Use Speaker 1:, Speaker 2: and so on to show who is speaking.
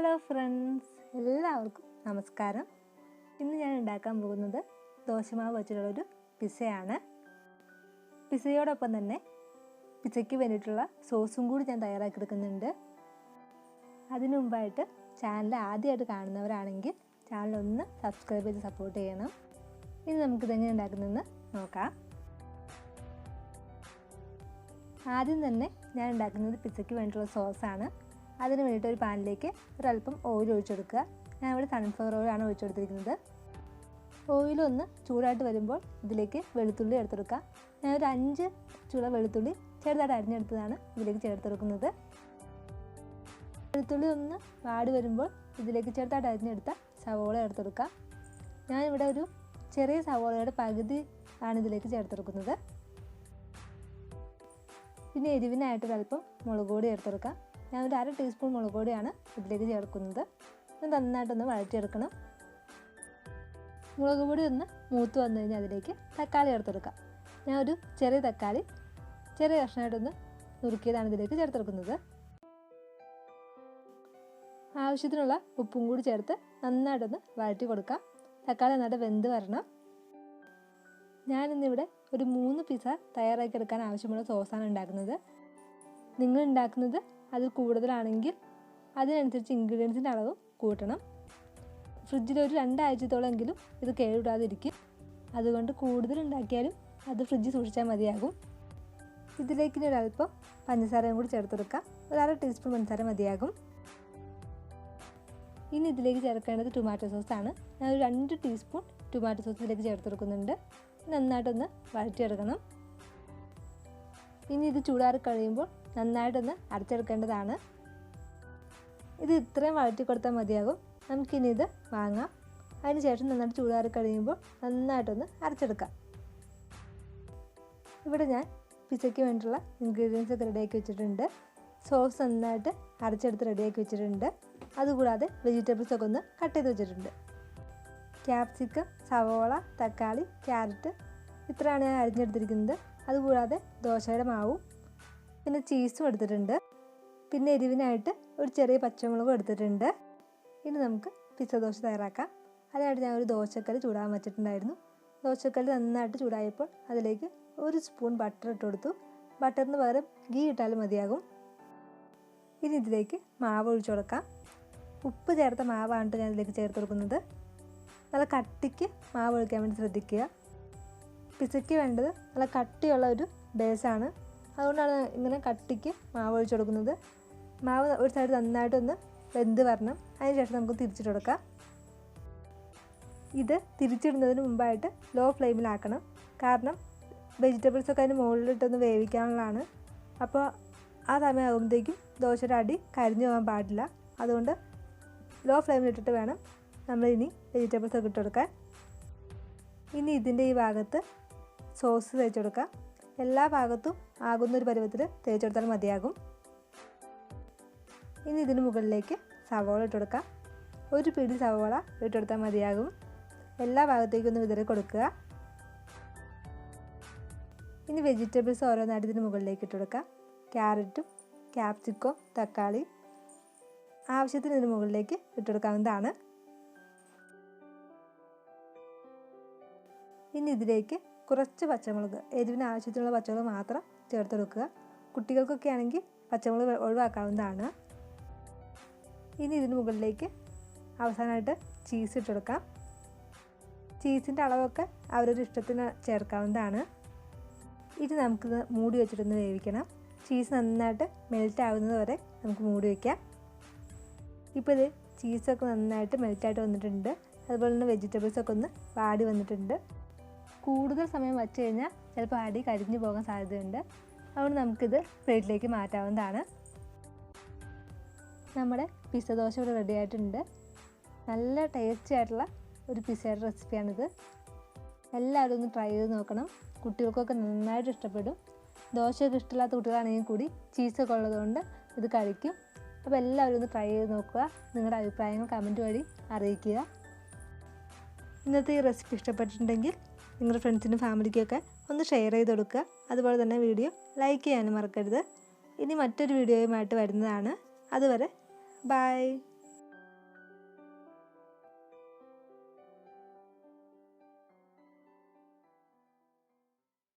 Speaker 1: Hello friends, എല്ലാവർക്കും നമസ്കാരം. ഇന്ന് ഞാൻ ഉണ്ടാക്കാൻ പോകുന്നത് ദോശമാവ് വെച്ചിട്ടുള്ളൊരു പിസ്സയാണ്. പിസ്സയോടൊപ്പം തന്നെ പിസ്സയ്ക്ക് വേണ്ടിയിട്ടുള്ള സോസും കൂടി ഞാൻ തയ്യാറാക്കിയെടുക്കുന്നുണ്ട്. അതിനു മുമ്പായിട്ട് ചാനൽ ആദ്യമായിട്ട് കാണുന്നവരാണെങ്കിൽ ചാനലൊന്ന് സബ്സ്ക്രൈബ് ചെയ്ത് സപ്പോർട്ട് ചെയ്യണം. ഇനി നമുക്കിതെങ്ങനെ ഉണ്ടാക്കുന്നതെന്ന് നോക്കാം. ആദ്യം തന്നെ ഞാൻ ഉണ്ടാക്കുന്നത് പിസ്സയ്ക്ക് വേണ്ടിയിട്ടുള്ള സോസാണ്. അതിന് വേണ്ടിയിട്ട് ഒരു പാനിലേക്ക് ഒരല്പം ഓയിൽ ഒഴിച്ചെടുക്കുക. ഞാൻ ഇവിടെ സൺഫ്ലവർ ഓയിലാണ് ഒഴിച്ചെടുത്തിരിക്കുന്നത്. ഓയിലൊന്ന് ചൂടായിട്ട് വരുമ്പോൾ ഇതിലേക്ക് വെളുത്തുള്ളി എടുത്തെടുക്കുക. ഞാനൊരു 5 ചുള വെളുത്തുള്ളി ചെറുതായിട്ട് അരിഞ്ഞെടുത്തതാണ് ഇതിലേക്ക് ചേർത്തെടുക്കുന്നത്. വെളുത്തുള്ളി ഒന്ന് വാടി വരുമ്പോൾ ഇതിലേക്ക് ചെറുതായിട്ട് അരിഞ്ഞെടുത്ത സവോള എടുത്തെടുക്കുക. ഞാനിവിടെ ഒരു ചെറിയ സവോളയുടെ പകുതി ആണ് ഇതിലേക്ക് ചേർത്തെടുക്കുന്നത്. പിന്നെ എരിവിനായിട്ട് ഒരല്പം മുളക് പൊടി ചേർത്തെടുക്കാം. ഞാനൊരു 1/2 ടീസ്പൂൺ മുളക് പൊടിയാണ് ഇതിലേക്ക് ചേർക്കുന്നത്. ഇത് നന്നായിട്ടൊന്ന് വഴറ്റിയെടുക്കണം. മുളക് പൊടി ഒന്ന് മൂത്ത് വന്നു കഴിഞ്ഞാൽ അതിലേക്ക് തക്കാളി ചേർത്തെടുക്കാം. ഞാനൊരു ചെറിയ തക്കാളി ചെറിയ കഷ്ണമായിട്ടൊന്ന് നുറുക്കിയതാണ് ഇതിലേക്ക് ചേർത്തെടുക്കുന്നത്. ആവശ്യത്തിനുള്ള ഉപ്പും കൂടി ചേർത്ത് നന്നായിട്ടൊന്ന് വഴറ്റി കൊടുക്കാം. തക്കാളി നന്നായിട്ട് വെന്ത് വരണം. ഞാനിന്നിവിടെ ഒരു 3 പിസ്സ തയ്യാറാക്കിയെടുക്കാൻ ആവശ്യമുള്ള സോസാണ് ഉണ്ടാക്കുന്നത്. നിങ്ങൾ ഉണ്ടാക്കുന്നത് അത് കൂടുതലാണെങ്കിൽ അതിനനുസരിച്ച് ഇൻഗ്രീഡിയൻസിൻ്റെ അളവും കൂട്ടണം. ഫ്രിഡ്ജിൽ ഒരു 2 ആഴ്ചത്തോളമെങ്കിലും ഇത് കേടുകൂടാതിരിക്കും. അതുകൊണ്ട് കൂടുതൽ ഉണ്ടാക്കിയാലും അത് ഫ്രിഡ്ജിൽ സൂക്ഷിച്ചാൽ മതിയാകും. ഇതിലേക്ക് ഒരല്പം പഞ്ചസാരയും കൂടി ചേർത്തെടുക്കാം. ഒരു 1/2 ടീസ്പൂൺ പഞ്ചസാര മതിയാകും. ഇനി ഇതിലേക്ക് ചേർക്കേണ്ടത് ടൊമാറ്റോ സോസാണ്. ഞാനൊരു 2 ടീസ്പൂൺ ടൊമാറ്റോ സോസ് ഇതിലേക്ക് ചേർത്തെടുക്കുന്നുണ്ട്. നന്നായിട്ടൊന്ന് വഴറ്റിയെടുക്കണം. ഇനി ഇത് ചൂടാറി കഴിയുമ്പോൾ നന്നായിട്ടൊന്ന് അരച്ചെടുക്കേണ്ടതാണ്. ഇത് ഇത്രയും വഴറ്റി കൊടുത്താൽ മതിയാകും. നമുക്കിനി ഇത് വാങ്ങാം. അതിനുശേഷം നന്നായിട്ട് ചൂടാറി കഴിയുമ്പോൾ നന്നായിട്ടൊന്ന് അരച്ചെടുക്കാം. ഇവിടെ ഞാൻ പിസ്സയ്ക്ക് വേണ്ടിയിട്ടുള്ള ഇൻഗ്രീഡിയൻസ് ഒക്കെ റെഡിയാക്കി വെച്ചിട്ടുണ്ട്. സോസ് നന്നായിട്ട് അരച്ചെടുത്ത് റെഡിയാക്കി വെച്ചിട്ടുണ്ട്. അതുകൂടാതെ വെജിറ്റബിൾസ് ഒക്കെ ഒന്ന് കട്ട് ചെയ്ത് വെച്ചിട്ടുണ്ട്. ക്യാപ്സിക്കം, സവോള, തക്കാളി, ക്യാരറ്റ് ഇത്രയാണ് ഞാൻ അരിഞ്ഞെടുത്തിരിക്കുന്നത്. അതുകൂടാതെ ദോശയുടെ മാവും പിന്നെ ചീസും എടുത്തിട്ടുണ്ട്. പിന്നെ എരിവിനായിട്ട് ഒരു ചെറിയ പച്ചമുളകും എടുത്തിട്ടുണ്ട്. ഇനി നമുക്ക് പിസ്സ ദോശ തയ്യാറാക്കാം. അതിനായിട്ട് ഞാൻ ഒരു ദോശക്കല്ല് ചൂടാൻ വെച്ചിട്ടുണ്ടായിരുന്നു. ദോശക്കല്ല് നന്നായിട്ട് ചൂടായപ്പോൾ അതിലേക്ക് 1 സ്പൂൺ ബട്ടർ ഇട്ട് കൊടുത്തു. ബട്ടറിന് പകരം ഗീ ഇട്ടാലും മതിയാകും. ഇനി ഇതിലേക്ക് മാവ് ഒഴിച്ചു കൊടുക്കാം. ഉപ്പ് ചേർത്ത മാവാണ് ഞാൻ ഇതിലേക്ക് ചേർത്ത് കൊടുക്കുന്നത്. നല്ല കട്ടിക്ക് മാവ് ഒഴിക്കാൻ വേണ്ടി ശ്രദ്ധിക്കുക. പിസ്സയ്ക്ക് വേണ്ടത് നല്ല കട്ടിയുള്ള ഒരു ബേസാണ്. അതുകൊണ്ടാണ് ഇങ്ങനെ കട്ടിക്ക് മാവ് ഒഴിച്ചു കൊടുക്കുന്നത്. മാവ് ഒരു സൈഡ് നന്നായിട്ടൊന്ന് വെന്ത് വരണം. അതിനുശേഷം നമുക്ക് തിരിച്ചിട്ട് കൊടുക്കാം. ഇത് തിരിച്ചിടുന്നതിന് മുമ്പായിട്ട് ലോ ഫ്ലെയിമിലാക്കണം. കാരണം വെജിറ്റബിൾസൊക്കെ അതിന് മുകളിലിട്ടൊന്ന് വേവിക്കാനുള്ളതാണ്. അപ്പോൾ ആ സമയമാകുമ്പോഴത്തേക്കും ദോശയുടെ അടി കരിഞ്ഞു പോകാൻ പാടില്ല. അതുകൊണ്ട് ലോ ഫ്ലെയിമിലിട്ടിട്ട് വേണം നമ്മളിനി വെജിറ്റബിൾസൊക്കെ ഇട്ട് കൊടുക്കാൻ. ഇനി ഇതിൻ്റെ ഈ ഭാഗത്ത് സോസ് തേച്ച് കൊടുക്കാം. എല്ലാ ഭാഗത്തും ആകുന്നൊരു പരുവത്തിൽ തേച്ച് കൊടുത്താൽ മതിയാകും. ഇനി ഇതിന് മുകളിലേക്ക് സവോള ഇട്ട് കൊടുക്കാം. ഒരു പിടി സവോള ഇട്ട് കൊടുത്താൽ മതിയാകും. എല്ലാ ഭാഗത്തേക്കും ഒന്ന് വിതറി കൊടുക്കുക. ഇനി വെജിറ്റബിൾസ് ഓരോന്നായിട്ട് ഇതിന് മുകളിലേക്ക് ഇട്ട് കൊടുക്കാം. ക്യാരറ്റും ക്യാപ്സിക്കവും തക്കാളി ആവശ്യത്തിന് ഇതിന് മുകളിലേക്ക് ഇട്ട് കൊടുക്കാവുന്നതാണ്. ഇനി ഇതിലേക്ക് കുറച്ച് പച്ചമുളക്, എരിവിന് ആവശ്യത്തിനുള്ള പച്ചമുളക് മാത്രം ചേർത്ത് കൊടുക്കുക. കുട്ടികൾക്കൊക്കെ ആണെങ്കിൽ പച്ചമുളക് ഒഴിവാക്കാവുന്നതാണ്. ഇനി ഇതിന് മുകളിലേക്ക് അവസാനമായിട്ട് ചീസ് ഇട്ട് കൊടുക്കാം. ചീസിൻ്റെ അളവൊക്കെ അവരൊരു ഇഷ്ടത്തിന് ചേർക്കാവുന്നതാണ്. ഇനി നമുക്കിത് മൂടി വെച്ചിട്ടൊന്ന് വേവിക്കണം. ചീസ് നന്നായിട്ട് മെൽറ്റ് ആവുന്നത് വരെ നമുക്ക് മൂടി വയ്ക്കാം. ഇപ്പോൾ ഇത് ചീസൊക്കെ നന്നായിട്ട് മെൽറ്റായിട്ട് വന്നിട്ടുണ്ട്. അതുപോലെ തന്നെ വെജിറ്റബിൾസൊക്കെ ഒന്ന് വാടി വന്നിട്ടുണ്ട്. കൂടുതൽ സമയം വച്ച് കഴിഞ്ഞാൽ ചിലപ്പോൾ അടി കരിഞ്ഞു പോകാൻ സാധ്യതയുണ്ട്. അതുകൊണ്ട് നമുക്കിത് പ്ലേറ്റിലേക്ക് മാറ്റാവുന്നതാണ്. നമ്മുടെ പിസ്സ ദോശ ഇവിടെ റെഡി ആയിട്ടുണ്ട്. നല്ല ടേസ്റ്റി ആയിട്ടുള്ള ഒരു പിസ്സയുടെ റെസിപ്പിയാണിത്. എല്ലാവരും ഒന്ന് ട്രൈ ചെയ്ത് നോക്കണം. കുട്ടികൾക്കൊക്കെ നന്നായിട്ട് ഇഷ്ടപ്പെടും. ദോശയൊക്കെ ഇഷ്ടമില്ലാത്ത കുട്ടികളാണെങ്കിൽ കൂടി ചീസൊക്കെ ഉള്ളതുകൊണ്ട് ഇത് കഴിക്കും. അപ്പോൾ എല്ലാവരും ഒന്ന് ട്രൈ ചെയ്ത് നോക്കുക. നിങ്ങളുടെ അഭിപ്രായങ്ങൾ കമൻറ്റ് വഴി അറിയിക്കുക. ഇന്നത്തെ ഈ റെസിപ്പി ഇഷ്ടപ്പെട്ടിട്ടുണ്ടെങ്കിൽ നിങ്ങളുടെ ഫ്രണ്ട്സിനും ഫാമിലിക്കൊക്കെ ഒന്ന് ഷെയർ ചെയ്ത് കൊടുക്കുക. അതുപോലെ തന്നെ വീഡിയോ ലൈക്ക് ചെയ്യാനും മറക്കരുത്. ഇനി മറ്റൊരു വീഡിയോയുമായിട്ട് വരുന്നതാണ്. അതുവരെ ബൈ.